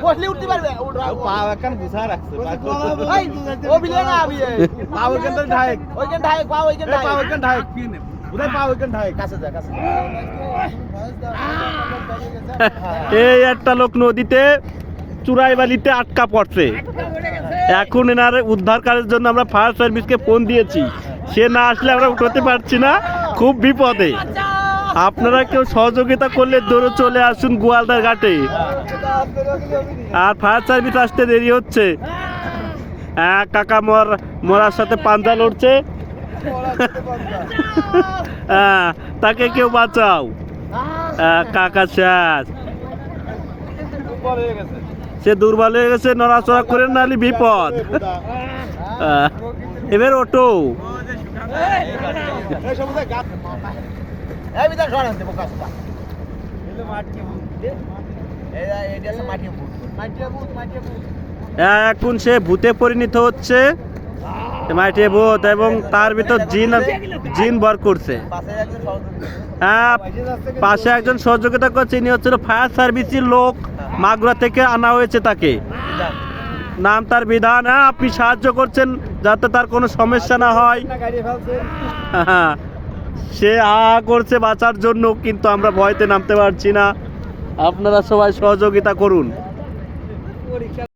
বসলে উঠতে পারবে পা একখান গুছা রাখছে ভাই ও বিলে না আবি পা ওইখান থেকে ঢাক ওইখান ঢাক পা ওইখান ঢাক পা ওইখান ঢাক উদয় পা ওইখান ঢাক কাছে যা কাছে এই একটা লোক নদীতে চুরাই বালিতে আটকা পড়ছে। এখন এনার উদ্ধার কাজের জন্য আমরা ফায়ার সার্ভিসকে ফোন দিয়েছি, সে না আসলে আমরা উঠাতে পারছি না, খুব বিপদে। আপনারা কেউ সহযোগিতা করলে দৌড়ে চলে আসুন গোয়ালদার ঘাটে। আর ফায়ার সার্ভিস আসতে দেরি হচ্ছে। কাকা মরার সাথে পাঞ্জা লড়ছে। তাকে কেউ বাঁচাও। কাকা শেষ, সে দুর্বল হয়ে গেছে, নড়াচড়া করে নালি বিপদ। এবার ওটো এই বিদার সরান দেব কাজটা এলো মাটি ভূত এই আছে মাটি ভূত এখন সে ভূতে পরিণত হচ্ছে, মাটি ভূত, এবং তার ভিতর জিন ভর করছে। হ্যাঁ, পাশে একজন সহযোগিতা করছে, ইনি হচ্ছিল ফায়ার সার্ভিসের লোক, মাগুরা থেকে আনা হয়েছে তাকে। নাম তার বিধান। হ্যাঁ, আপনি সাহায্য করছেন যাতে তার কোনো সমস্যা না হয়। হ্যাঁ, সে করছে বাঁচার জন্য, কিন্তু আমরা ভয়তে নামতে পারছি না। আপনারা সবাই সহযোগিতা করুন।